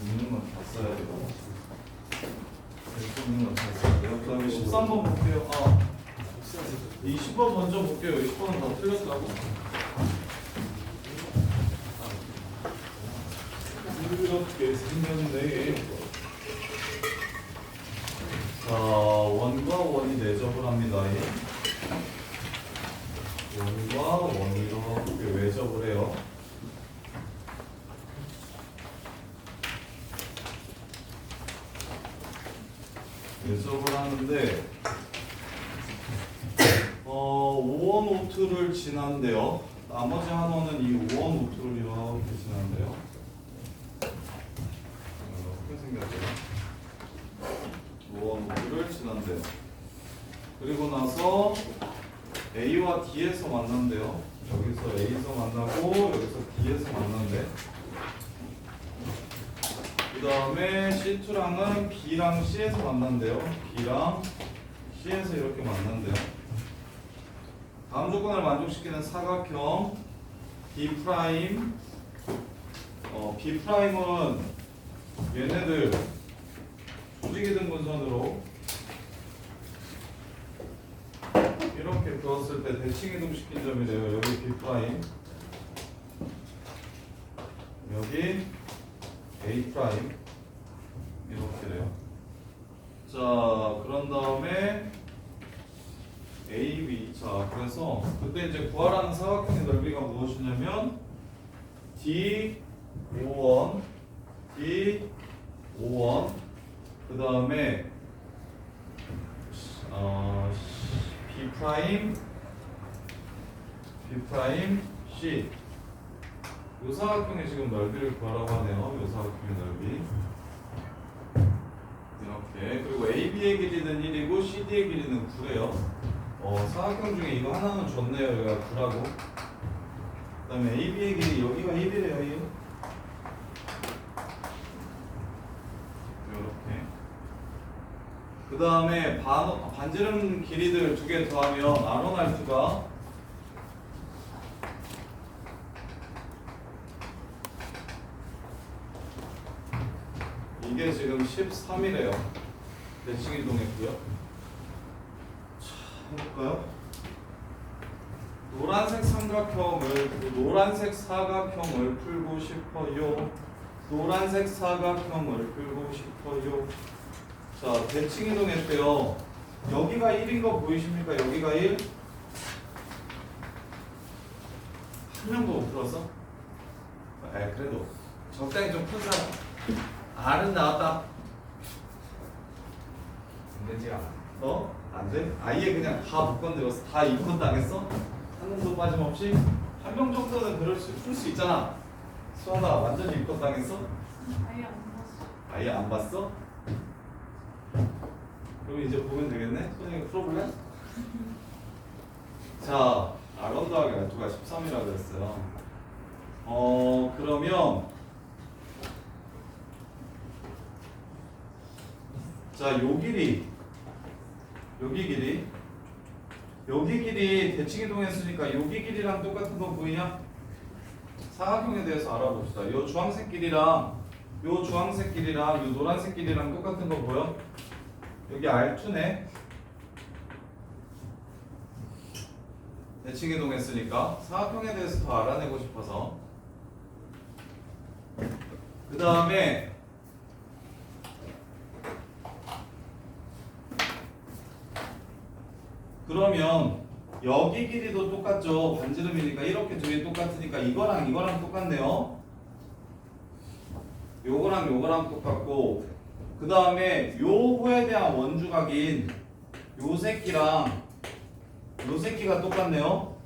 있는 건 다 써야 되고 있는 건 다 써야 돼요. 그 다음에 13번 볼게요. 20번 먼저 볼게요. 20번은 다 틀렸다고. 이렇게 생겼네. 자, 원과 원이 내접을 합니다. 원과 원이 이렇게 외접을 해요. 외접을 하는데 5원 5투를 지난대요. 나머지 한 원은 이 5원 5투를 이렇게 지난대요. 이렇게 생겼대요. 5원 5투를 지난대요. 그리고 나서 A와 D에서 만난대요. 여기서 A에서 만나고 여기서 D에서 만난대. 그 다음에 C2랑은 B랑 C에서 만난대요. B랑 C에서 이렇게 만난대요. 다음 조건을 만족시키는 사각형 B', B'은 얘네들 조직이 등 분선으로 이렇게 그었을 때 대칭 이동시킨 점이래요. 여기 B', 여기 A' 이렇게 돼요. 자, 그런 다음에 AB. 자, 그래서 그때 이제 구하라는 사각형의 넓이가 무엇이냐면 D5원, D5원, 그 다음에 B', C. 이 사각형의 지금 넓이를 구하라고 하네요. 이 사각형의 넓이. 이렇게. 그리고 AB의 길이는 1이고 CD의 길이는 9래요. 사각형 중에 이거 하나는 줬네요. 여기가 9라고. 그 다음에 AB의 길이 여기가 1이래요. 1. 이렇게. 그 다음에 반지름 길이들 두 개 더하면 R1, R2가 이게 지금 13이래요. 대칭 이동했고요. 자, 해볼까요? 노란색 사각형을 풀고 싶어요. 노란색 사각형을 풀고 싶어요. 자, 대칭 이동했대요. 여기가 1인 거 보이십니까? 여기가 1. 한 명도 못 풀었어? 그래도 적당히 좀 푼 사람. R은 나왔다. 안 되지 않아. 안 돼? 아예 그냥 다 복권들었어. 다 입건 당했어? 한 놈도 빠짐없이? 한 명 정도는 풀 수 있잖아. 수아나 완전히 입건 당했어? 아예 안 봤어. 아예 안 봤어? 그럼 이제 보면 되겠네? 선생님 풀어볼래? 자, R1 더하기 R2가 13이라고 그랬어요. 그러면 자, 여기 길이 대칭 이동했으니까 여기 길이랑 똑같은 거 보이냐? 사각형에 대해서 알아봅시다. 요 주황색 길이랑 요 노란색 길이랑 똑같은 거 보여? 여기 R2네. 대칭 이동했으니까 사각형에 대해서 더 알아내고 싶어서. 그 다음에 그러면 여기 길이도 똑같죠. 반지름이니까 이렇게 둘이 똑같으니까 이거랑 똑같네요. 요거랑 똑같고, 그 다음에 요 호에 대한 원주각인 요 새끼랑 요 새끼가 똑같네요.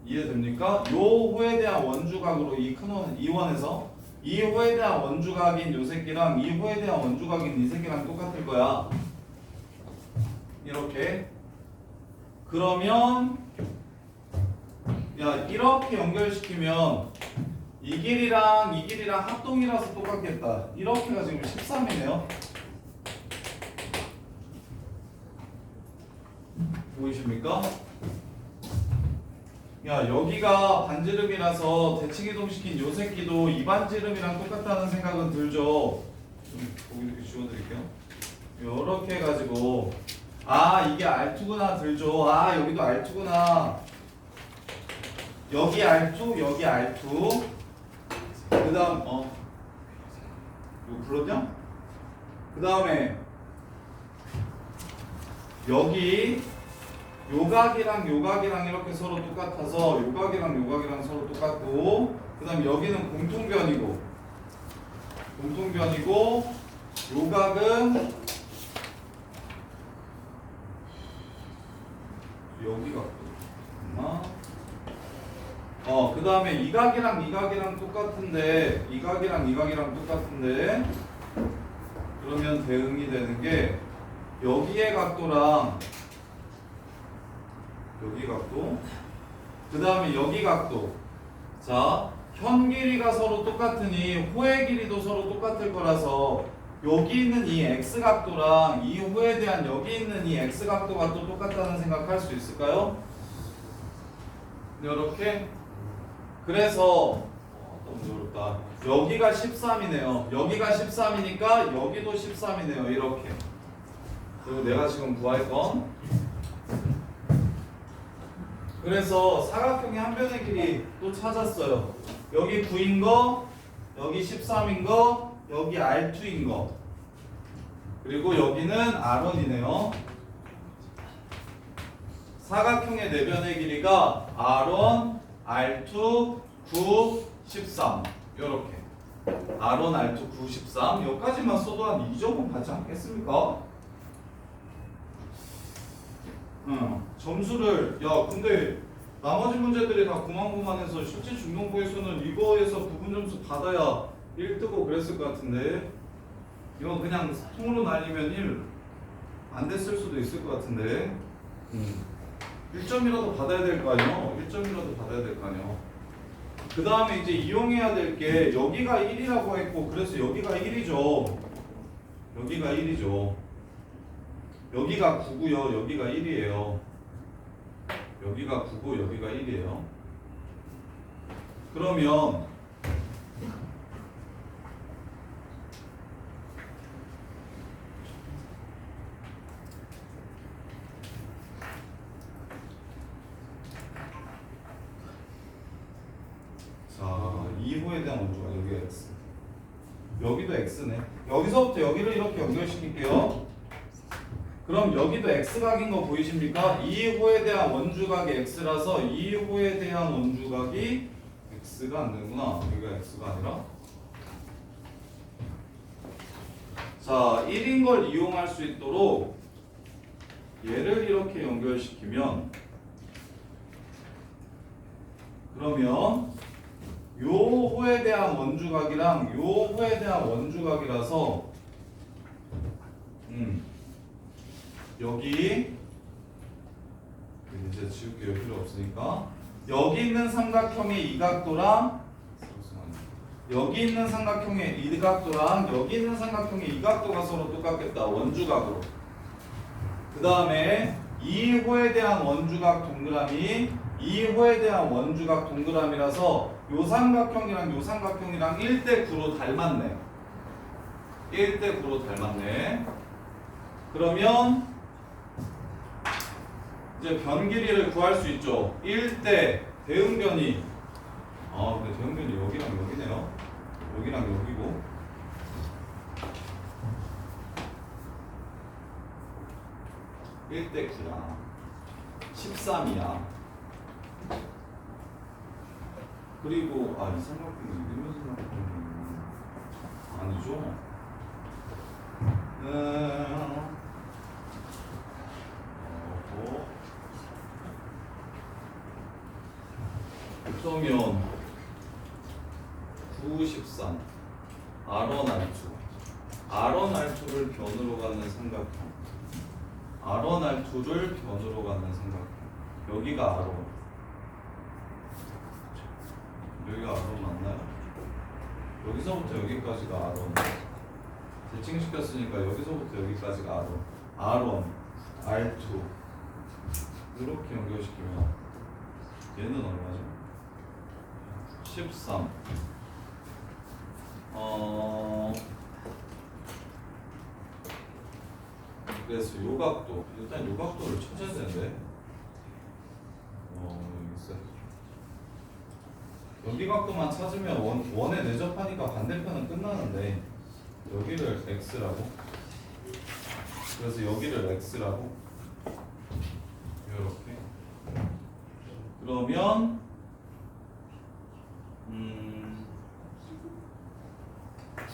이해됩니까? 요 호에 대한 원주각으로 이 큰 원, 이 원에서 이 호에 대한 원주각인 요 새끼랑 이 호에 대한 원주각인 이 새끼랑 똑같을 거야. 이렇게. 그러면 이렇게 연결시키면 이 길이랑 합동이라서 똑같겠다. 이렇게가 지금 13이네요. 보이십니까? 야 여기가 반지름이라서 대칭 이동시킨 요 새끼도 이 반지름이랑 똑같다는 생각은 들죠. 거기 이렇게 지워드릴게요. 요렇게 해가지고 아 이게 R2구나 들죠. 아 여기도 R2구나. 여기 R2 여기 R2 그 다음 이거 불렀냐? 그 다음에 여기 요각이랑 요각이랑 이렇게 서로 똑같아서 요각이랑 요각이랑 서로 똑같고 그 다음에 여기는 공통변이고 요각은 여기가 있나? 그 다음에 이 각이랑 똑같은데 그러면 대응이 되는 게 여기의 각도랑 여기 각도 그 다음에 여기 각도 자 현 길이가 서로 똑같으니 호의 길이도 서로 똑같을 거라서 여기 있는 이 x각도랑 이 호에 대한 여기 있는 이 x각도가 또 똑같다는 생각할 수 있을까요? 이렇게 그래서 너무 어렵다. 여기가 13이네요. 여기가 13이니까 여기도 13이네요. 이렇게. 그리고 내가 지금 구할 건 그래서 사각형의 한 변의 길이 또 찾았어요. 여기 9인 거, 여기 13인 거, 여기 R2인 거. 그리고 여기는 R1이네요. 사각형의 네 변의 길이가 R1, R2, 9, 13 요렇게 R1, R2, 9, 13 여기까지만 써도 한 2점은 받지 않겠습니까? 점수를 야 근데 나머지 문제들이 다 고만고만해서 실제 중등부에서는 이거에서 부분 점수 받아야 1 뜨고 그랬을 것 같은데 이거 그냥 통으로 날리면 1 안 됐을 수도 있을 것 같은데 1점이라도 받아야 될 거 아니요? 1점이라도 받아야 될 거 아니요? 그 다음에 이제 이용해야 될 게 여기가 1이라고 했고 그래서 여기가 1이죠. 여기가 1이죠. 여기가 9고요. 여기가 1이에요. 여기가 9고 여기가 1이에요. 그러면 자, 2호에 대한 원주가 여기가 x. 여기도 x네. 여기서부터 여기를 이렇게 연결시킬게요. 그럼 여기도 x각인 거 보이십니까? 2호에 대한 원주각이 x라서 2호에 대한 원주각이 x가 안 되구나. 여기가 x가 아니라. 자, 1인 걸 이용할 수 있도록 얘를 이렇게 연결시키면 그러면 요 호에 대한 원주각이랑 요 호에 대한 원주각이라서 여기 이제 지울게요. 필요 없으니까 여기 있는 삼각형의 이 각도랑 여기 있는 삼각형의 이 각도랑 여기 있는 삼각형의 이 각도가 서로 똑같겠다. 원주각으로. 그 다음에 이 호에 대한 원주각 동그라미 이 호에 대한 원주각 동그라미라서 요 삼각형이랑 요 삼각형이랑 1대 9로 닮았네. 1대 9로 닮았네. 그러면 이제 변 길이를 구할 수 있죠. 1대 대응변이 근데 대응변이 여기랑 여기네요. 여기랑 여기고 1대 9야. 13이야. 그리고 이 삼각형이 이런 삼각형이 아니죠? 그러면 9, 13 R1, R2를 변으로 가는 삼각형 R1, R2를 변으로 가는 삼각형 여기가 R1 여기가 R1 맞나요? 여기서부터 여기까지가 R1 대칭시켰으니까 여기서부터 여기까지가 R1 R2 이렇게 연결시키면 얘는 얼마죠? 13. 그래서 요 각도, 일단 요 각도를 찾아야 되는데. 여기 있어요. 여기 각도만 찾으면 원에 내접하니까 반대편은 끝나는데 여기를 x라고. 그래서 여기를 x라고. 이렇게. 그러면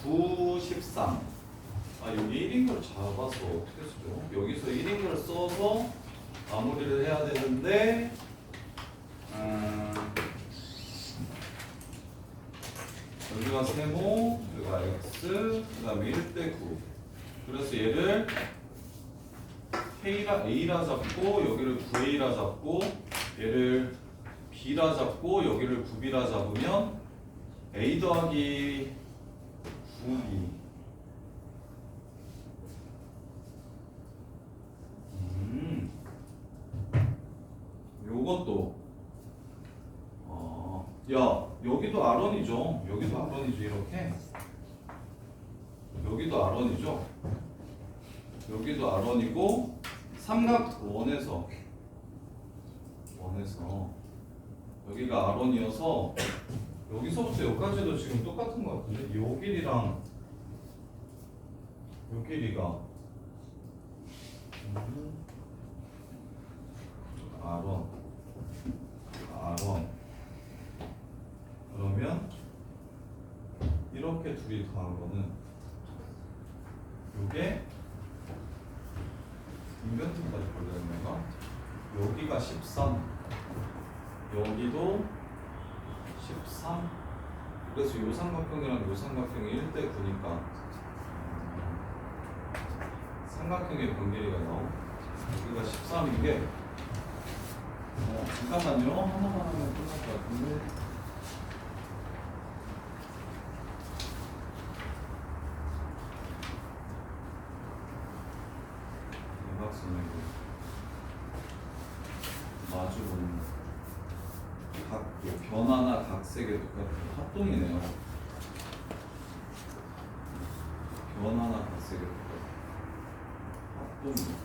9, 13. 여기 1인 걸 잡아서 어떻게 쓰죠? 여기서 1인 걸 써서 마무리를 해야 되는데 여기가 세모, 여기가 x, 그 다음에 1대 9. 그래서 얘를 A라 잡고 여기를 9A라 잡고 얘를 B라 잡고 여기를 9B라 잡으면 A 더하기 9B. 요것도 야 여기도 R1이죠. 여기도 R1이죠. 이렇게 여기도 R1이죠. 여기도 R1이고 삼각 원에서 여기가 R1이어서 여기서부터 여기까지도 지금 똑같은 것 같은데 요 길이랑 요 길이가 R1 그러면 이렇게 둘이 더한 거는 요게 인변팀까지 걸려있는 건가? 여기가 13 여기도 13 그래서 요 삼각형이랑 요 삼각형이 1대 9니까 삼각형의 관계가 나오고 여기가 13인 게 잠깐만요. 하나만 하면 끝날 것 같은데 대각선하고 마주보는 변화나 각색의 똑같은 합동이네요. 변화나 각색의 똑같은 합동이네요.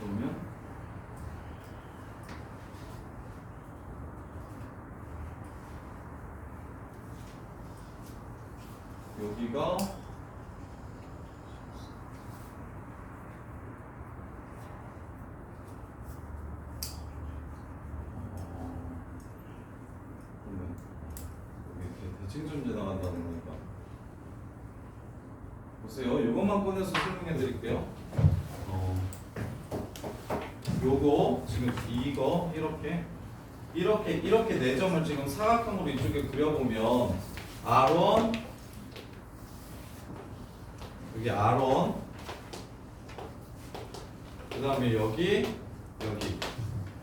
그러면 여기가 이렇게 대칭점 지나간다는 거니까 보세요. 이것만 꺼내서 설명해 드릴게요. 요거 지금 이거 이렇게 네 점을 지금 사각형으로 이쪽에 그려보면 R1 여기 R1 그 다음에 여기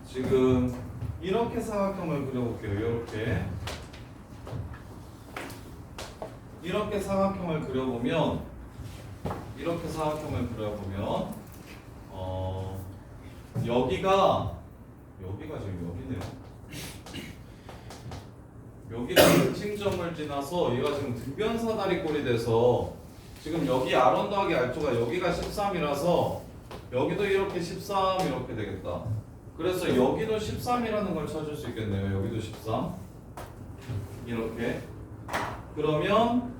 지금 이렇게 사각형을 그려볼게요. 이렇게 사각형을 그려보면 여기가 지금 여기네요. 여기가 대칭점을 지나서 얘가 지금 등변사다리꼴이 돼서 지금 여기 R1 더하기 R2가 여기가 13이라서 여기도 이렇게 13 이렇게 되겠다. 그래서 여기도 13이라는 걸 찾을 수 있겠네요. 여기도 13 이렇게. 그러면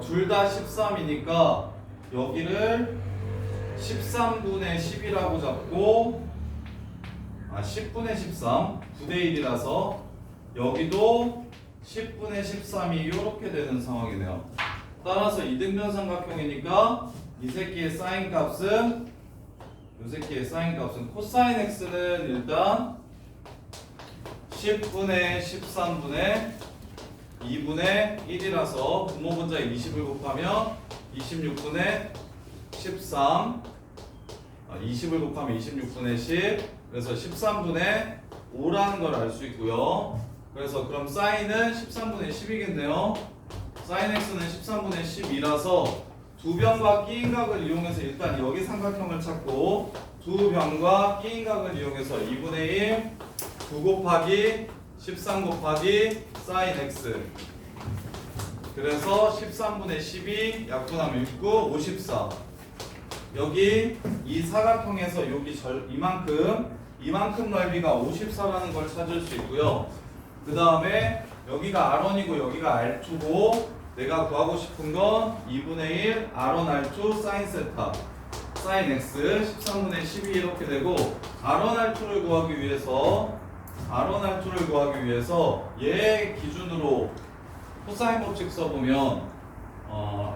둘 다 13이니까 여기를 13분의 10이라고 잡고 10분의 13 9대 1이라서 여기도 10분의 13이 이렇게 되는 상황이네요. 따라서 이등변 삼각형이니까 이 새끼의 사인 값은 코사인 x는 일단 10분의 13분의 2분의 1이라서 분모분자에 20을 곱하면 26분의 13 20을 곱하면 26분의 10 그래서 13분의 5라는 걸 알 수 있고요. 그래서 그럼 사인은 13분의 10이겠네요. 사인 x는 13분의 10이라서 두 변과 끼인 각을 이용해서 일단 여기 삼각형을 찾고 두 변과 끼인 각을 이용해서 2분의 1, 9 곱하기 13 곱하기 sin x. 그래서 13분의 12 약분하면 69, 54. 여기 이 사각형에서 여기 이만큼 넓이가 54라는 걸 찾을 수 있고요. 그 다음에 여기가 R1이고 여기가 R2고 내가 구하고 싶은 건 2분의 1 R1 R2 sin 세타 sin x 13분의 12 이렇게 되고 R1 R2를 구하기 위해서 얘 기준으로 코사인 법칙 써보면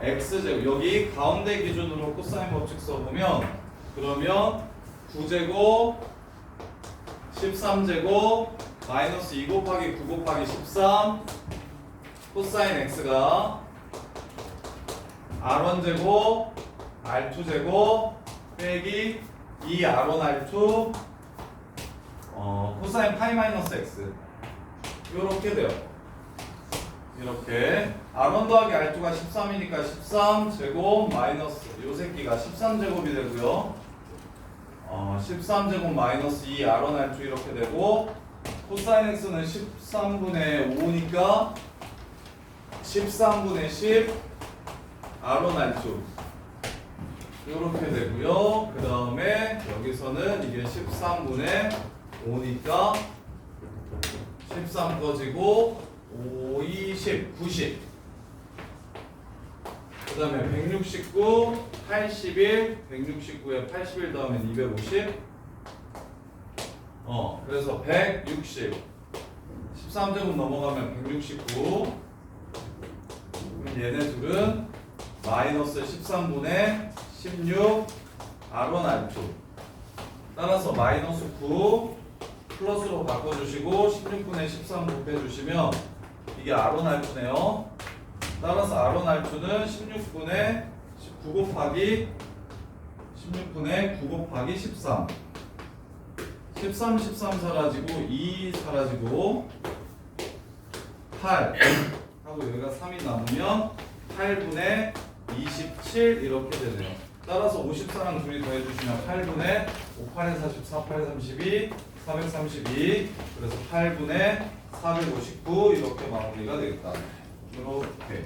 x제곱 여기 가운데 기준으로 코사인 법칙 써보면 그러면 9제곱 13제곱 마이너스 2 곱하기 9 곱하기 13 코사인 x가 R1제곱 R2제곱 빼기 2R1R2 코사인 파이 마이너스 x 이렇게 돼요. 이렇게 R1 더하기 R2가 13이니까 13제곱 마이너스 요 새끼가 13제곱이 되고요. 13제곱 마이너스 2 R1 R2 이렇게 되고 코사인 x는 13분의 5니까 13분의 10 R1 R2 이렇게 되고요. 그 다음에 여기서는 이게 13분의 5니까 13 꺼지고 5, 20, 90. 그 다음에 169, 81, 169에 81 더하면 250. 그래서 160. 13제곱 넘어가면 169. 그럼 얘네 둘은 마이너스 13분의 16 R1 R2. 따라서 마이너스 9 플러스로 바꿔주시고 16분의 13 곱해주시면 이게 R1 R2네요. 따라서 R1 R2는 16분의 9 곱하기 13 13 사라지고 2 사라지고 8 하고 여기가 3이 남으면 8분의 27 이렇게 되네요. 따라서 54랑 둘이 더해주시면 8분의 5, 8에 44, 8에 32 432 그래서 8분의 459 이렇게 마무리가 되겠다. 이렇게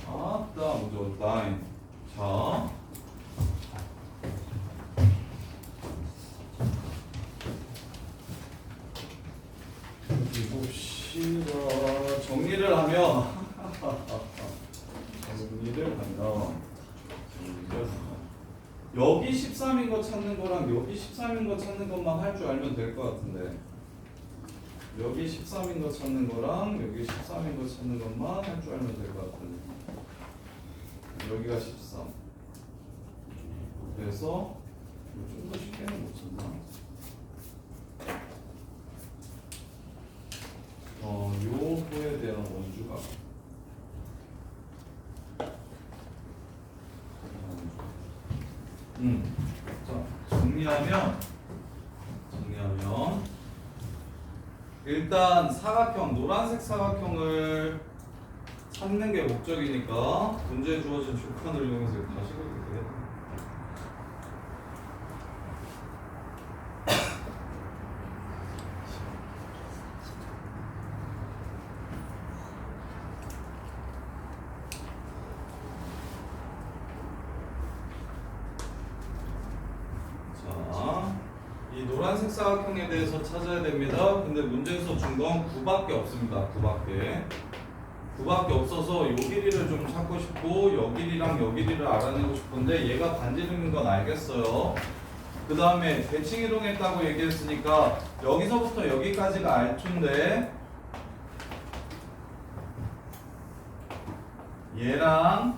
아따 무조건 자 봅시다. 정리를 하면 여기 13인 거 찾는 거랑 여기 13인 거 찾는 것만 할 줄 알면 될 것 같은데 여기 13인 거 찾는 거랑 여기 13인 거 찾는 것만 할 줄 알면 될 것 같은데 여기가 13 그래서 좀 더 쉽게는 못 찾나? 요거에 대한 원주가 자 정리하면 일단 사각형 노란색 사각형을 찾는 게 목적이니까 문제에 주어진 조건을 이용해서 다시 그릴게요. 이 노란색 사각형에 대해서 찾아야 됩니다. 근데 문제에서 준 건 9밖에 없습니다. 9밖에 없어서 요 길이를 좀 찾고 싶고 요 길이랑 요 길이를 알아내고 싶은데 얘가 반지름인 건 알겠어요. 그 다음에 대칭 이동했다고 얘기했으니까 여기서부터 여기까지가 R2인데 얘랑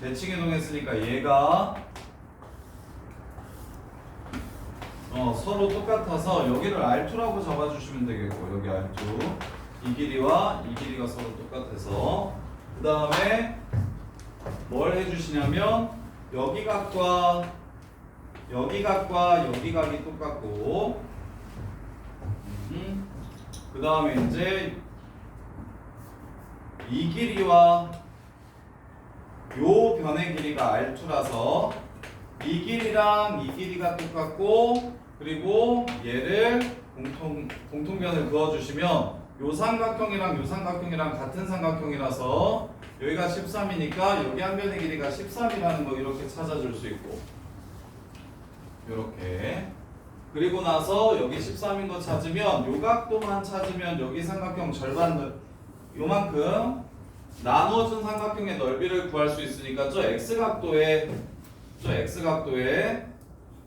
대칭 이동했으니까 얘가 서로 똑같아서 여기를 R2라고 잡아주시면 되겠고 여기 R2 이 길이와 이 길이가 서로 똑같아서 그 다음에 뭘 해주시냐면 여기 각과 여기 각이 똑같고 그 다음에 이제 이 길이와 요 변의 길이가 R2라서 이 길이랑 이 길이가 똑같고 그리고 얘를 공통변을 그어주시면 요 삼각형이랑 요 삼각형이랑 같은 삼각형이라서 여기가 13이니까 여기 한 변의 길이가 13이라는 거 이렇게 찾아줄 수 있고 이렇게 그리고 나서 여기 13인 거 찾으면 요 각도만 찾으면 여기 삼각형 절반 요만큼 나눠준 삼각형의 넓이를 구할 수 있으니까 저 x각도에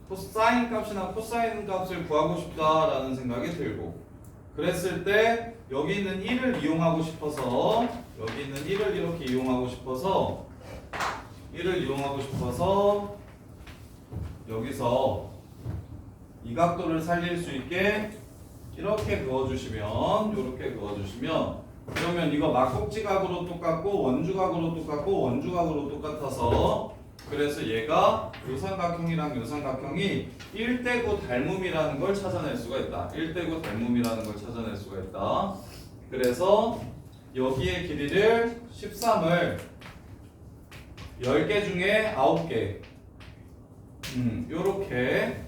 코사인 값이나 코사인 값을 구하고 싶다라는 생각이 들고 그랬을 때 여기 있는 1을 이용하고 싶어서 여기 있는 1을 이렇게 이용하고 싶어서 여기서 이 각도를 살릴 수 있게 이렇게 그어주시면 이렇게 그어주시면 그러면 이거 막곡지각으로 똑같고 원주각으로 똑같고 원주각으로 똑같아서 그래서 얘가 요 삼각형이랑 요 삼각형이 1대고 닮음이라는 걸 찾아낼 수가 있다. 1대고 닮음이라는 걸 찾아낼 수가 있다. 그래서 여기의 길이를 13을 10개 중에 9개 요렇게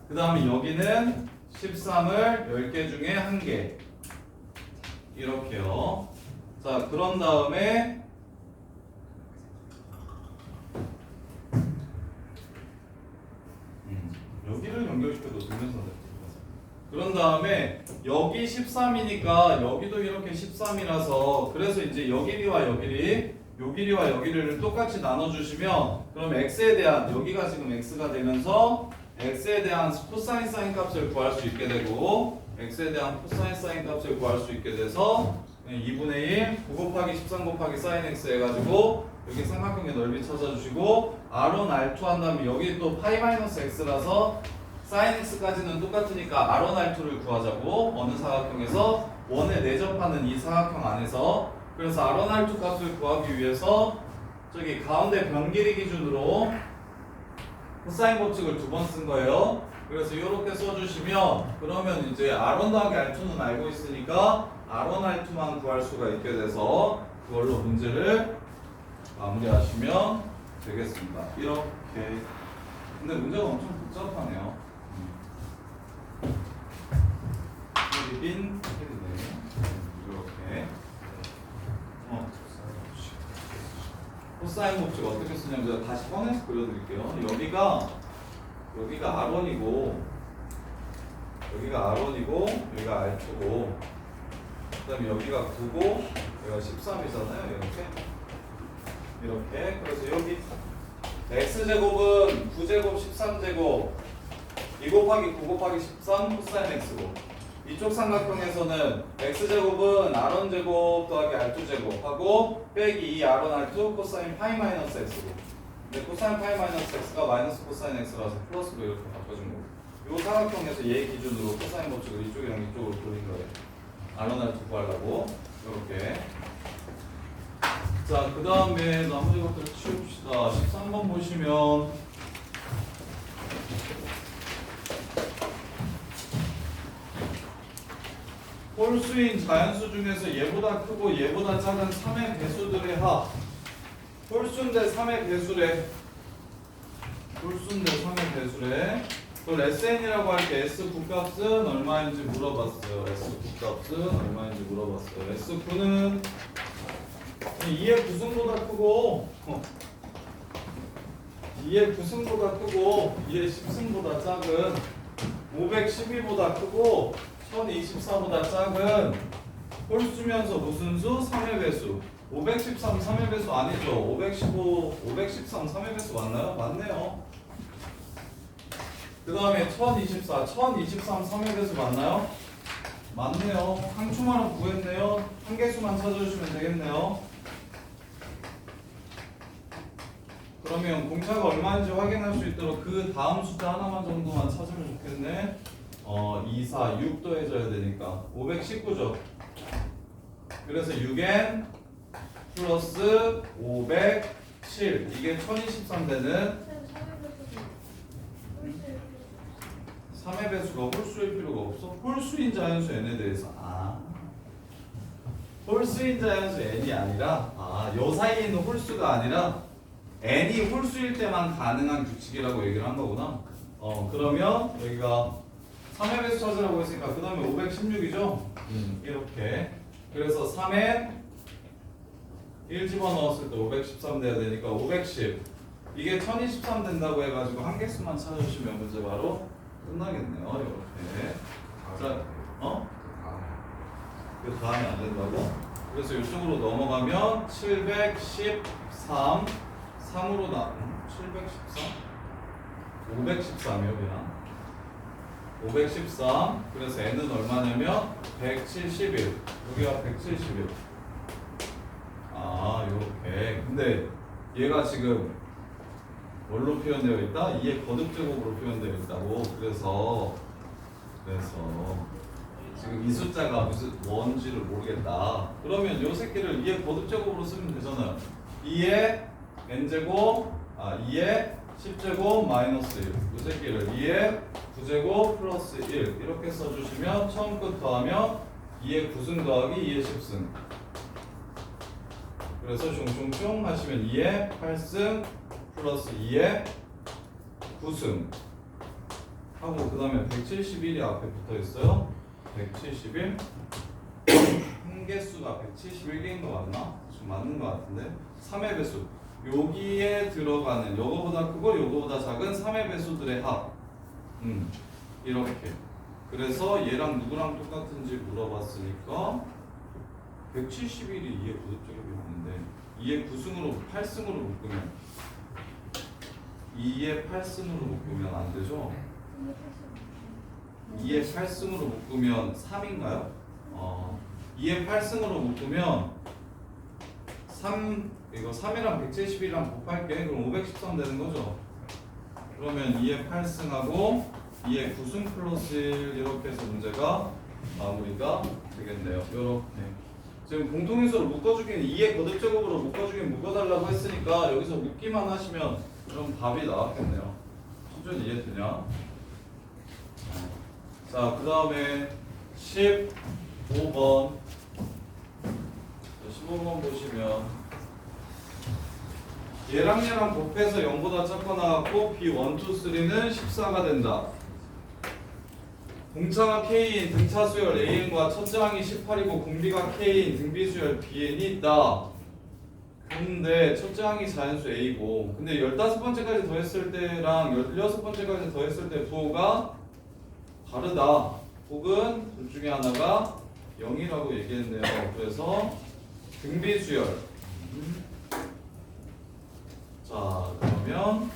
그 다음에 여기는 13을 10개 중에 1개 이렇게요. 자 그런 다음에 여기를 연결시켜도 동면선 그런 다음에 여기 13이니까 여기도 이렇게 13이라서 그래서 이제 여 길이와 여 길이 요 길이와 여 길이를 똑같이 나눠주시면 그럼 x에 대한 여기가 지금 x가 되면서 x에 대한 코사인 사인 값을 구할 수 있게 되고 x에 대한 코사인 사인 값을 구할 수 있게 돼서 2분의 1 9 곱하기 13 곱하기 사인 x 해가지고 여기 삼각형의 넓이 찾아주시고 r1 r2 한 다음에 여기 또 파이 마이너스 x라서 사인 x까지는 똑같으니까 r1 r2를 구하자고 어느 사각형에서 원에 내접하는 이 사각형 안에서 그래서 r1 r2 값을 구하기 위해서 저기 가운데 변 길이 기준으로 코사인 법칙을 2번 쓴 거예요. 그래서 이렇게 써주시면 그러면 이제 r1 더하기 r2는 알고 있으니까 r1 r2만 구할 수가 있게 돼서 그걸로 문제를 마무리하시면 되겠습니다. 이렇게. 근데 문제가 엄청 복잡하네요. 빈 이렇게. 코사인 법칙 어떻게 쓰냐면 제가 다시 꺼내서 그려드릴게요. 여기가 R1이고 여기가 R1이고 여기가 R2고 그 다음에 여기가 9고 여기가 13이잖아요. 이렇게 그래서 여기 x제곱은 9제곱 13제곱 2 곱하기 9 곱하기 13 코사인 x고 이쪽 삼각형에서는 x제곱은 r1제곱 더하기 r2제곱 하고 빼기 2 r1 r2 코사인 파이 마이너스 x고 근데 코사인 파이 마이너스 x가 마이너스 코사인 x라서 플러스로 이렇게 바꿔준 거고 이 삼각형에서 얘 기준으로 코사인 법칙을 이쪽이랑 이쪽으로 돌린 거예요. r1 r2 구하려고 이렇게 자 그 다음에 나머지 것들을 치웁시다. 13번 보시면 홀수인 자연수 중에서 얘보다 크고 얘보다 작은 3의 배수들의 합 홀수인데 3의 배수래 그걸 SN이라고 할 때 S 부값은 얼마인지 물어봤어요. S9는 2의 9승보다 크고 2의 10승보다 작은 512보다 크고 1024보다 작은 홀수면서 무슨 수? 3의 배수 513 3의 배수 아니죠. 513 3의 배수 맞나요? 맞네요. 그 다음에 1024 1023 3의 배수 맞나요? 맞네요. 항추만은 구했네요. 한 개수만 찾아주시면 되겠네요. 그러면 공차가 얼마인지 확인할 수 있도록 그 다음 숫자 하나만 정도만 찾으면 좋겠네. 2, 4, 6 더해져야 되니까 519죠. 그래서 6n 플러스 507 이게 1023 되는 3의 배수가 홀수일 필요가 없어. 홀수인 자연수 n에 대해서 홀수인 자연수 n이 아니라 요 사이에 있는 홀수가 아니라 n이 홀수일 때만 가능한 규칙이라고 얘기를 한 거구나. 그러면 여기가 3의 배수 찾으라고 했으니까 그 다음에 516이죠? 이렇게. 그래서 3에 1 집어넣었을 때 513 돼야 되니까 510. 이게 1023 된다고 해가지고 한 개수만 찾아주시면 문제 바로 끝나겠네요. 이렇게. 자, 그 다음에 안 된다고? 그래서 이쪽으로 넘어가면 713 3으로 713? 513이요 그냥 513. 그래서 n은 얼마냐면 171. 여기가 171. 요렇게. 근데 얘가 지금 뭘로 표현되어 있다? 2의 거듭제곱으로 표현되어 있다고. 그래서 지금 이 숫자가 무슨 뭔지를 모르겠다. 그러면 요 새끼를 2의 거듭제곱으로 쓰면 되잖아요. 2의 n제곱 2의 10제곱 마이너스 1. 요 새끼를 2의 9제곱 플러스 1 이렇게 써주시면 처음 끝 더하면 2의 9승 더하기 2의 10승. 그래서 숑숑숑 하시면 2의 8승 플러스 2의 9승 하고 그 다음에 171이 앞에 붙어 있어요. 171 한 개수가 171개인 거 맞나? 좀 맞는 거 같은데 3의 배수 여기에 들어가는 요거보다 크고 요거보다 작은 3의 배수들의 합 이렇게. 그래서 얘랑 누구랑 똑같은지 물어봤으니까 171이 2의 부등제곱이 맞는데 2의 9승으로 8승으로 묶으면 2의 8승으로 묶으면 안 되죠? 2의 8승으로 묶으면 3인가요? 2의 8승으로 묶으면 3 이거 3이랑 171이랑 곱할게. 그럼 513 되는 거죠? 그러면 2의 8승하고 2의 9승 플러스 1 이렇게 해서 문제가 마무리가 되겠네요. 요렇게. 지금 공통인수로 묶어주기는 2의 거듭제곱으로 묶어주기는 묶어달라고 했으니까 여기서 묶기만 하시면 그럼 답이 나왔겠네요. 수준 이해되냐? 자, 그 다음에 15번 15번 보시면 얘랑 곱해서 0보다 작거나 같고 B1, 2, 3는 14가 된다. 공차가 K인 등차 수열 AN과 첫째 항이 18이고 공비가 K인 등비 수열 BN이 있다. 근데 첫째 항이 자연수 A고 근데 15번째까지 더했을 때랑 16번째까지 더했을 때 부호가 다르다. 혹은 둘 중에 하나가 0이라고 얘기했네요. 그래서 등비 수열. 자, 그러면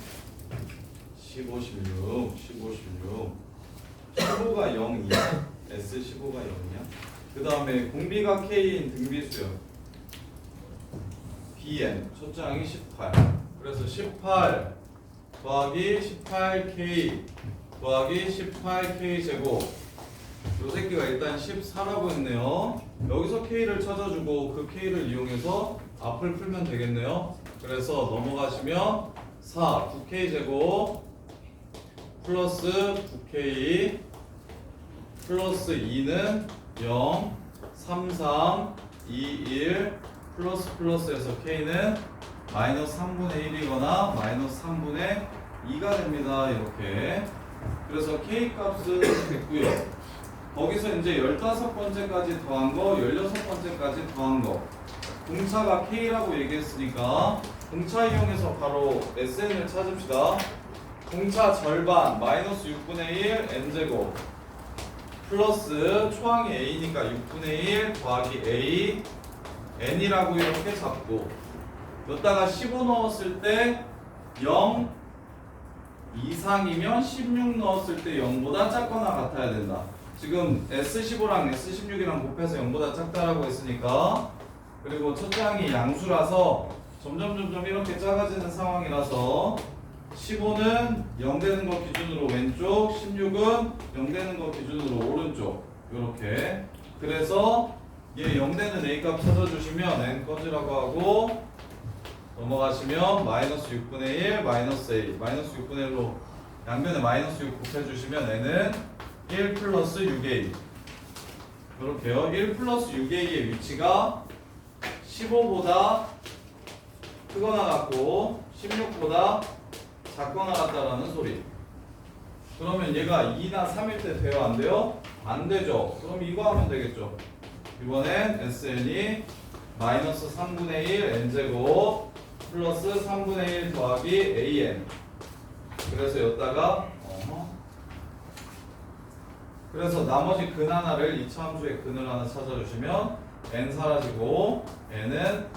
15, 16 15가 0이야. S15가 0이야. 그 다음에 공비가 K인 등비 수열 BN 첫째 항이 18. 그래서 18 더하기 18K 더하기 18K 제곱. 요 새끼가 일단 14라고 했네요. 여기서 K를 찾아주고 그 K를 이용해서 앞을 풀면 되겠네요. 그래서 넘어가시면 4 9K 제곱 플러스 9K 플러스 2는 0 3 3 2 1 플러스 플러스에서 K는 마이너스 3분의 1이거나 마이너스 3분의 2가 됩니다. 이렇게. 그래서 K 값은 됐고요. 거기서 이제 15번째까지 더한 거, 16번째까지 더한 거. 공차가 K라고 얘기했으니까 공차 이용해서 바로 SN을 찾읍시다. 공차 절반 마이너스 6분의 1 N제곱 플러스 초항이 A니까 6분의 1 더하기 A N이라고 이렇게 잡고 여기다가 15 넣었을 때 0 이상이면 16 넣었을 때 0보다 작거나 같아야 된다. 지금 S15랑 S16이랑 곱해서 0보다 작다라고 했으니까 그리고 첫째 항이 양수라서 점점 이렇게 작아지는 상황이라서 15는 0 되는 거 기준으로 왼쪽, 16은 0 되는 거 기준으로 오른쪽 이렇게. 그래서 얘 0 되는 A값 찾아주시면 N 꺼지라고 하고 넘어가시면 마이너스 6분의 1 마이너스 A 마이너스 6분의 1로 양변에 마이너스 6 곱해주시면 N은 1 플러스 6A 이렇게요. 1 플러스 6A의 위치가 15보다 크거나 같고 16보다 작거나 같다라는 소리. 그러면 얘가 2나 3일 때 돼요? 안 돼요? 안 되죠. 그럼 이거 하면 되겠죠. 이번엔 SN이 마이너스 3분의 1 n제곱 플러스 3분의 1 더하기 an. 그래서 여기다가 그래서 나머지 근 하나를 2차 함수의 근을 하나 찾아주시면 n 사라지고 n은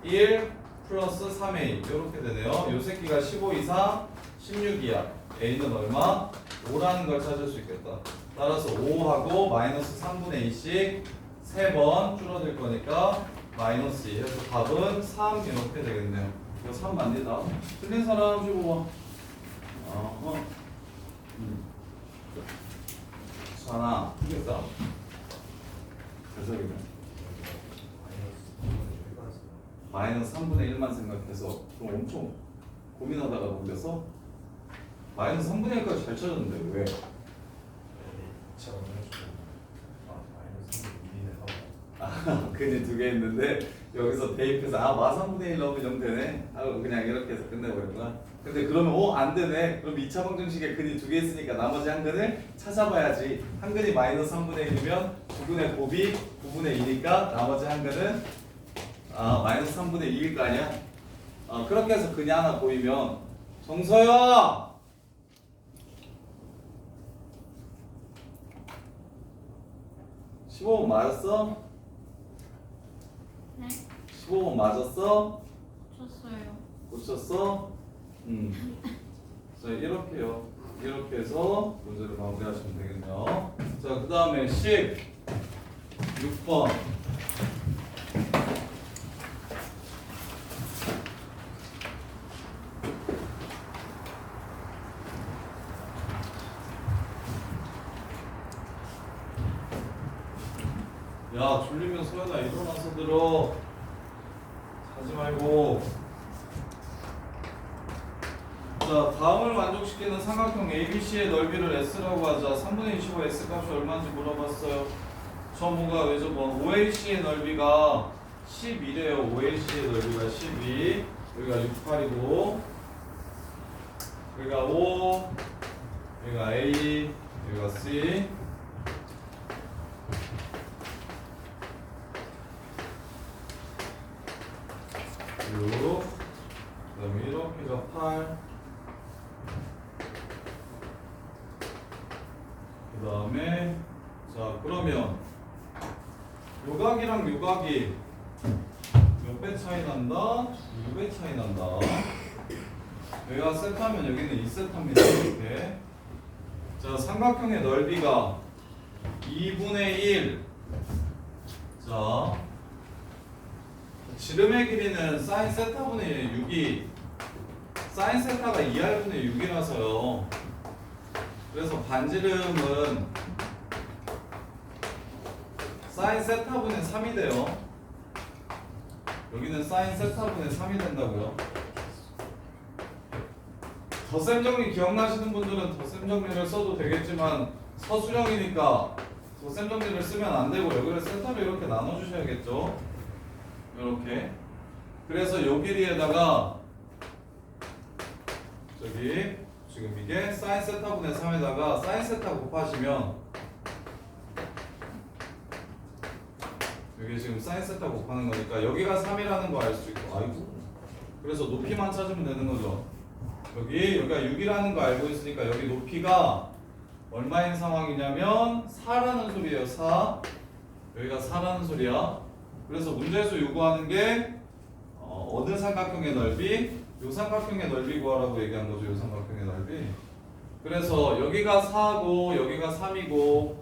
1 플러스 3a 이렇게 되네요. 요 새끼가 15 이상 16이야. a는 얼마? 5라는 걸 찾을 수 있겠다. 따라서 5하고 마이너스 3분의 2씩 3번 줄어들 거니까 마이너스 2 해서 답은 3 이렇게 되겠네요. 이거 3 맞니다? 틀린 사람 주고 봐. 하나 틀렸다. 그래서 마이너스 3분의 1만 생각해서 그럼 엄청 고민하다가 놀렸어? 마이너스 3분의 1까지 잘 찾았는데 왜? 근이 두 개 있는데 여기서 대입해서 마 3분의 1 넣으면 0 되네 하고 그냥 이렇게 해서 끝내버렸구나. 근데 그러면 안 되네. 그럼 2차 방정식에 근이 두 개 있으니까 나머지 한 근을 찾아봐야지. 한 근이 마이너스 3분의 1이면 9분의 곱이 9분의 2니까 나머지 한 근은 마이너스 3분의 2일 거 아니야? 그렇게 해서 근이 하나 보이면 정서야! 15번 맞았어? 네? 15번 맞았어? 쳤어요. 고쳤어? 자, 이렇게요. 이렇게 해서 문제를 마무리하시면 되겠네요. 자, 그 다음에 16번. 야, 졸리면 소연아 일어나서 들어. 자지 말고. 자, 다음을 만족시키는 삼각형 ABC의 넓이를 S라고 하자. 3분의 25 S 값이 얼마인지 물어봤어요. 저 뭔가 왜 저번 OAC의 넓이가 11이에요. OAC의 넓이가 12. 여기가 68이고 여기가 5, 여기가 A, 여기가 C. 6, 그 다음에 이렇게가 8, 그 다음에 자 그러면 요각이랑 요각이 몇 배 차이 난다? 2배 차이 난다. 여기가 세타면 여기는 2세타입니다. 이렇게. 자 삼각형의 넓이가 2분의 1. 자 지름의 길이는 사인 세타분의 6이 사인 세타가 2r분의 6이라서요. 그래서 반지름은 사인 세타분의 3이 돼요. 여기는 사인 세타분의 3이 된다고요. 덧셈 정리 기억나시는 분들은 덧셈 정리를 써도 되겠지만 서술형이니까 덧셈 정리를 쓰면 안 되고 여기를 세타로 이렇게 나눠주셔야겠죠. 이렇게. 그래서 요 길이에다가 저기 지금 이게 사인 세타분의 3에다가 사인 세타 곱하시면 여기 지금 사인 세타 곱하는 거니까 여기가 3이라는 거 알 수 있고 아이고 그래서 높이만 찾으면 되는 거죠. 여기가 6이라는 거 알고 있으니까 여기 높이가 얼마인 상황이냐면 4라는 소리예요. 4. 여기가 4라는 소리야. 그래서 문제에서 요구하는 게 어느 삼각형의 넓이? 요 삼각형의 넓이 구하라고 얘기한 거죠. 요 삼각형의 넓이. 그래서 여기가 4고 여기가 3이고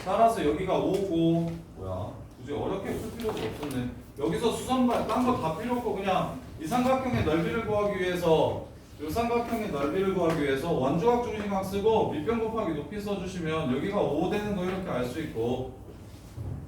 따라서 여기가 5고 뭐야 굳이 어렵게 풀 필요도 없었네. 여기서 수선발 딴 거 다 필요 없고 그냥 이 삼각형의 넓이를 구하기 위해서 요 삼각형의 넓이를 구하기 위해서 원주각 중심각 쓰고 밑변 곱하기 높이 써주시면 여기가 5 되는 거 이렇게 알 수 있고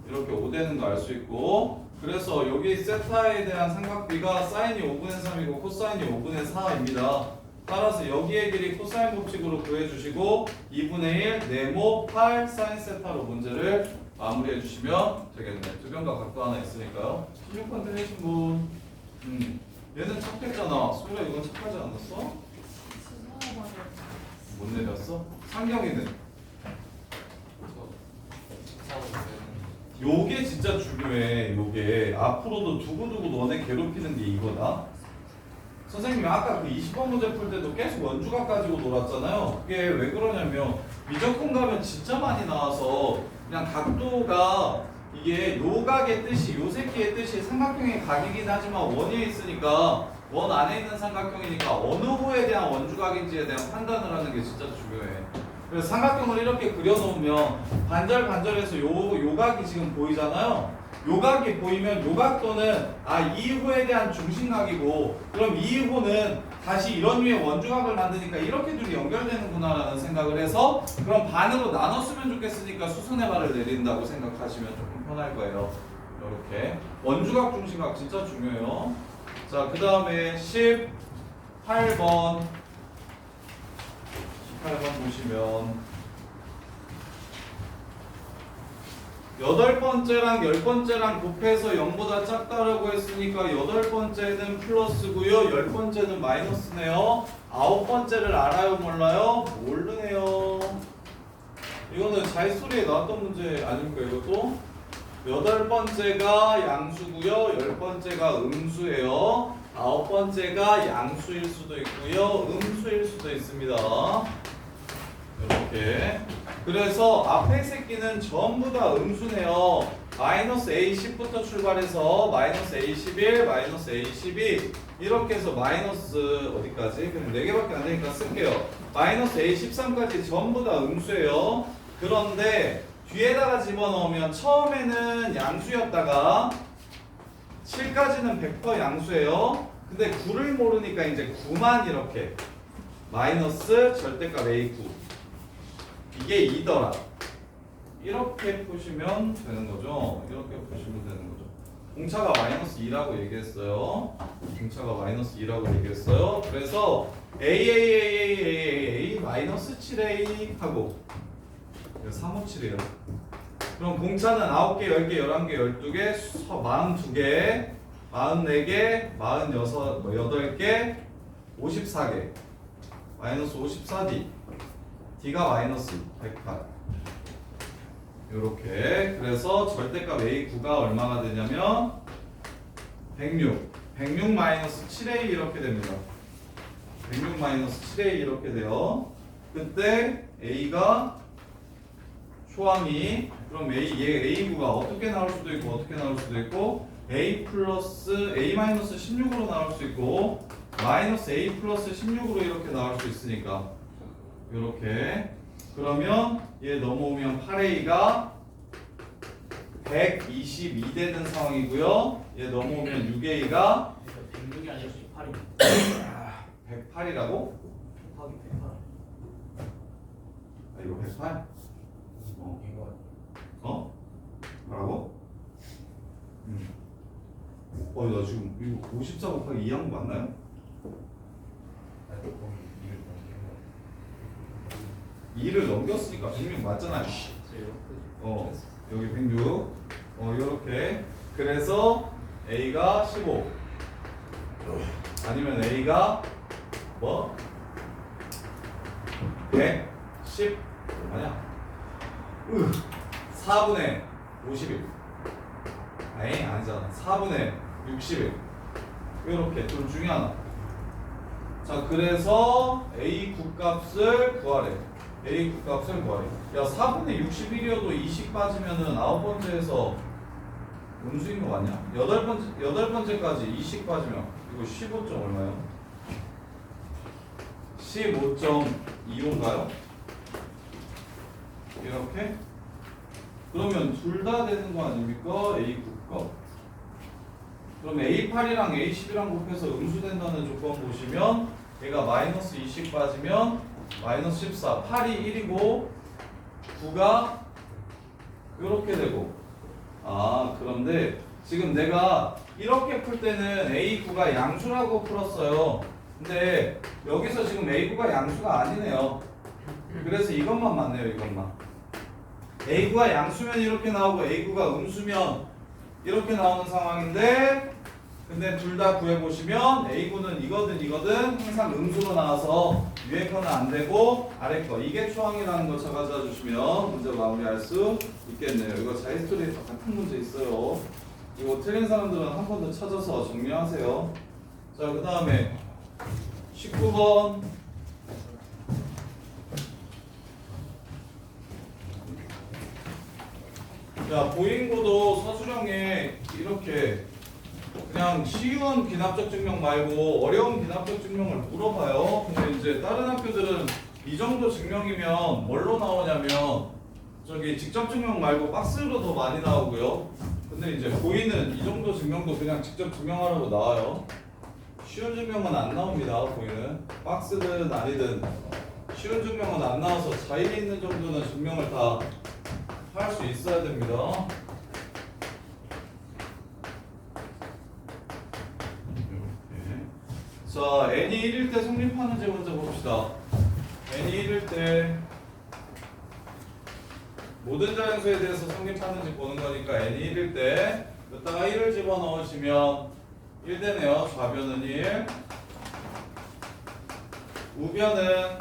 이렇게 5 되는 거 알 수 있고 그래서 여기 세타에 대한 삼각비가 사인이 5분의 3이고 코사인이 5분의 4입니다. 따라서 여기의 길이 코사인 법칙으로 구해주시고 2분의 1 네모 8 사인 세타로 문제를 마무리해 주시면 되겠네. 두 변과 각도 하나 있으니까요. 16번 틀리신 분 얘는 착했잖아. 소율아 이건 착하지 않았어? 못 내렸어? 상경이는? 요게 진짜 중요해. 요게 앞으로도 두고두고 너네 괴롭히는 게 이거다. 선생님이 아까 그 20번 문제 풀 때도 계속 원주각 가지고 놀았잖아요. 그게 왜 그러냐면 미적분 가면 진짜 많이 나와서 그냥 각도가 이게 요 각의 뜻이 요 새끼의 뜻이 삼각형의 각이긴 하지만 원에 있으니까 원 안에 있는 삼각형이니까 어느 호에 대한 원주각인지에 대한 판단을 하는 게 진짜 중요해. 그래서 삼각형을 이렇게 그려놓으면 반절반절해서 요 각이 지금 보이잖아요. 요 각이 보이면 요 각도는 이 호에 대한 중심각이고 그럼 이 호는 다시 이런 위에 원주각을 만드니까 이렇게 둘이 연결되는구나 라는 생각을 해서 그럼 반으로 나눴으면 좋겠으니까 수선의 발을 내린다고 생각하시면 조금 편할 거예요. 이렇게 원주각 중심각 진짜 중요해요. 자, 그 다음에 18번 보시면 8번째랑 10번째랑 곱해서 0보다 작다라고 했으니까 8번째는 플러스고요 10번째는 마이너스네요. 9번째를 알아요 몰라요? 모르네요. 이거는 자의소리에 나왔던 문제 아닙니까 이것도? 8번째가 양수고요 10번째가 음수예요. 9번째가 양수일 수도 있고요 음수일 수도 있습니다. 이렇게 그래서 앞에 새끼는 전부 다 음수네요. 마이너스 A10부터 출발해서 마이너스 A11, 마이너스 A12 이렇게 해서 마이너스 어디까지? 그럼 4개밖에 안 되니까 쓸게요. 마이너스 A13까지 전부 다 음수예요. 그런데 뒤에다가 집어넣으면 처음에는 양수였다가 7까지는 100% 양수예요. 근데 9를 모르니까 이제 9만 이렇게 마이너스 절대값 A9 이게 2더라. 이렇게 푸시면 되는 거죠. 이렇게 푸시면 되는 거죠. 공차가 마이너스 2라고 얘기했어요. 공차가 마이너스 2라고 얘기했어요. 그래서 A 마이너스 7A 하고 357이에요. 그럼 공차는 9개, 10개, 11개, 12개, 42개, 44개, 46, 8개, 54개 마이너스 54D D가 마이너스 108 요렇게 그래서 절대값 A9가 얼마가 되냐면 106 마이너스 7A 이렇게 됩니다. 106 마이너스 7A 이렇게 돼요. 그때 A가 초항이 그럼 얘 A9가 어떻게 나올 수도 있고 어떻게 나올 수도 있고 A 플러스 A 마이너스 16으로 나올 수 있고 마이너스 A 플러스 16으로 이렇게 나올 수 있으니까 요렇게 그러면 얘 넘어오면 8A가 122 되는 상황이고요. 얘 넘어오면 6A가 106이 아니라 18입니다. 108이라고? 곱하기 108. 이거 108? 이거 어? 뭐라고? 나 지금 이거 54 곱하기 2 한 거 맞나요? 거기 2를 넘겼으니까 106 맞잖아요. 여기 106. 요렇게. 그래서 A가 15. 아니면 A가 뭐? 110. 아니야. 4분의 51. 아니잖아. 4분의 61. 요렇게 둘 중에 하나. 자, 그래서 A 값을 구하래. A 값을 구하래. 야, 4분의 61이어도 20 빠지면은 9번째에서 음수인 거 맞냐? 8번째까지 20 빠지면 이거 15점 얼마예요? 15.25인가요? 이렇게? 그러면 둘 다 되는 거 아닙니까? A 값. 그럼 A8이랑 A10이랑 곱해서 음수된다는 조건 보시면 얘가 마이너스 20 빠지면 마이너스 14 8이 1이고 9가 이렇게 되고 그런데 지금 내가 이렇게 풀 때는 A9가 양수라고 풀었어요. 근데 여기서 지금 A9가 양수가 아니네요. 그래서 이것만 맞네요. 이것만 A9가 양수면 이렇게 나오고 A9가 음수면 이렇게 나오는 상황인데 근데 둘 다 구해보시면 A군은 이거든 항상 음수로 나와서 위에 거는 안 되고 아래 거 이게 초항이라는 거 찾아줘 주시면 문제 마무리할 수 있겠네요. 이거 자히스토리에 똑같은 문제 있어요. 이거 틀린 사람들은 한 번 더 찾아서 정리하세요. 자, 그 다음에 19번. 야, 보인고도 서술형에 이렇게 그냥 쉬운 기납적 증명 말고 어려운 기납적 증명을 물어봐요. 근데 이제 다른 학교들은 이 정도 증명이면 뭘로 나오냐면 저기 직접 증명 말고 박스로 더 많이 나오고요. 근데 이제 보이는 이 정도 증명도 그냥 직접 증명하라고 나와요. 쉬운 증명은 안 나옵니다. 보이는 박스든 아니든 쉬운 증명은 안 나와서 자일이 있는 정도는 증명을 다 할 수 있어야 됩니다. 자, n이 1일 때 성립하는지 먼저 봅시다. n이 1일 때 모든 자연수에 대해서 성립하는지 보는 거니까 n이 1일 때 여기다가 1을 집어넣으시면 1 되네요. 좌변은 1, 우변은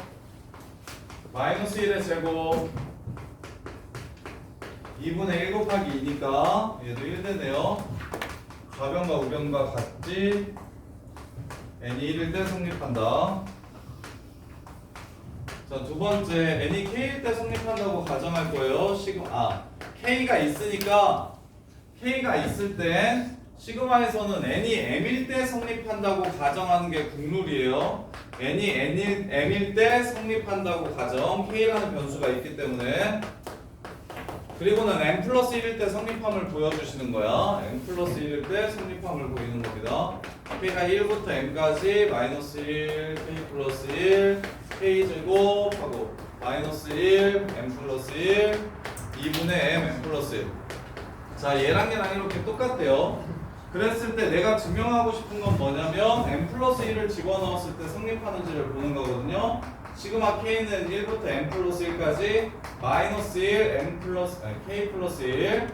마이너스 1의 제곱 2분의 1 곱하기 2니까 얘도 1 되네요. 좌변과 우변과 같지. n이 1일 때 성립한다. 자, 두 번째 n이 k일 때 성립한다고 가정할 거예요. k가 있으니까 k가 있을 땐 시그마에서는 n이 m일 때 성립한다고 가정하는 게 국룰이에요. n이 m일 때 성립한다고 가정. k라는 변수가 있기 때문에. 그리고는 n 플러스 1일 때 성립함을 보여주시는 거야. n 플러스 1일 때 성립함을 보이는 겁니다. k가 1부터 m까지 마이너스 1, k 플러스 1, k 제곱하고 마이너스 1, m 플러스 1, 2분의 m 플러스 1. 자, 얘랑 이렇게 똑같대요. 그랬을 때 내가 증명하고 싶은 건 뭐냐면 m 플러스 1을 집어넣었을 때 성립하는지를 보는 거거든요. 시그마 k는 1부터 m 플러스 1까지 마이너스 1 k 플러스 1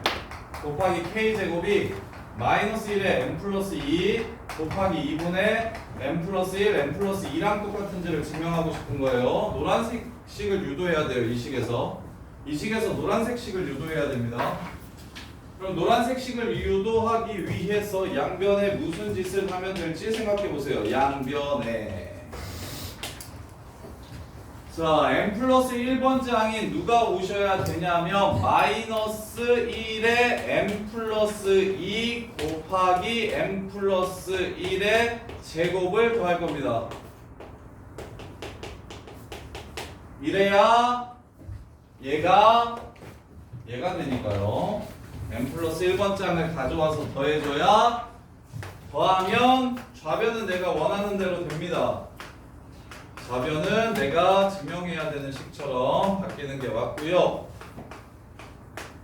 곱하기 k 제곱이 마이너스 1에 m 플러스 2 곱하기 2분의 m 플러스 1 m 플러스 2랑 똑같은지를 증명하고 싶은 거예요. 노란색 식을 유도해야 돼요. 이 식에서 노란색 식을 유도해야 됩니다. 그럼 노란색 식을 유도하기 위해서 양변에 무슨 짓을 하면 될지 생각해 보세요. 양변에 자, m 플러스 1번째 항인 누가 오셔야 되냐면 마이너스 1에 m 플러스 2 곱하기 m 플러스 1의 제곱을 더할 겁니다. 이래야 얘가 되니까요. m 플러스 1번째 항을 가져와서 더해줘야 더하면 좌변은 내가 원하는 대로 됩니다. 좌변은 내가 증명해야 되는 식처럼 바뀌는 게 맞고요.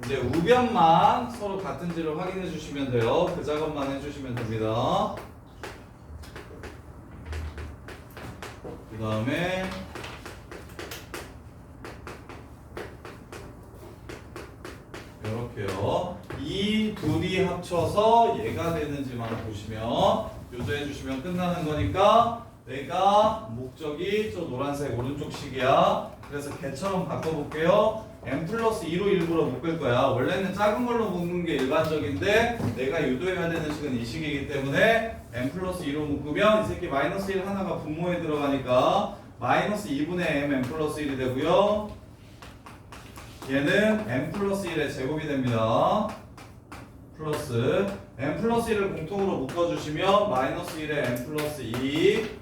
이제 우변만 서로 같은지를 확인해 주시면 돼요. 그 작업만 해주시면 됩니다. 그 다음에 이렇게요. 이 둘이 합쳐서 얘가 되는지만 보시면 유도해 주시면 끝나는 거니까 내가 목적이 저 노란색 오른쪽 식이야. 그래서 개처럼 바꿔볼게요. m 플러스 2로 일부러 묶을 거야. 원래는 작은 걸로 묶는 게 일반적인데 내가 유도해야 되는 식은 이 식이기 때문에 m 플러스 2로 묶으면 이 새끼 마이너스 1 하나가 분모에 들어가니까 마이너스 2분의 m 플러스 1이 되고요. 얘는 m 플러스 1의 제곱이 됩니다. 플러스 m 플러스 1을 공통으로 묶어주시면 마이너스 1의 m 플러스 2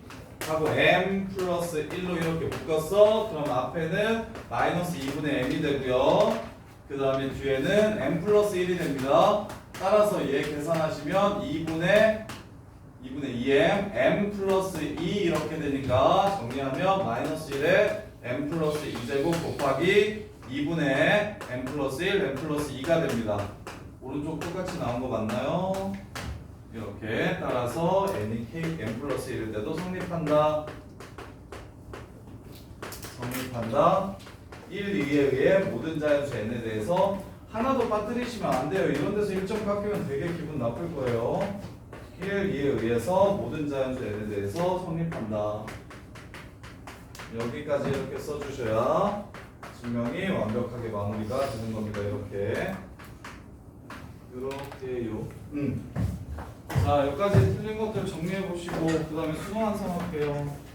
하고 m 플러스 1로 이렇게 묶었어. 그럼 앞에는 마이너스 2분의 m이 되고요. 그 다음에 뒤에는 m 플러스 1이 됩니다. 따라서 얘 계산하시면 2분의 2m m 플러스 2 이렇게 되니까 정리하면 마이너스 1에 m 플러스 2제곱 곱하기 2분의 m 플러스 1 m 플러스 2가 됩니다. 오른쪽 똑같이 나온 거 맞나요? 이렇게 따라서 n이 k m 플러스 1일 때도 성립한다. 1, 2에 의해 모든 자연수 n에 대해서 하나도 빠뜨리시면 안 돼요. 이런 데서 1점 깎이면 되게 기분 나쁠 거예요. 1에 의해서 모든 자연수 n에 대해서 성립한다. 여기까지 이렇게 써주셔야 증명이 완벽하게 마무리가 되는 겁니다. 이렇게요. 자, 여기까지 틀린 것들 정리해 보시고 그 다음에 수능 완성할게요.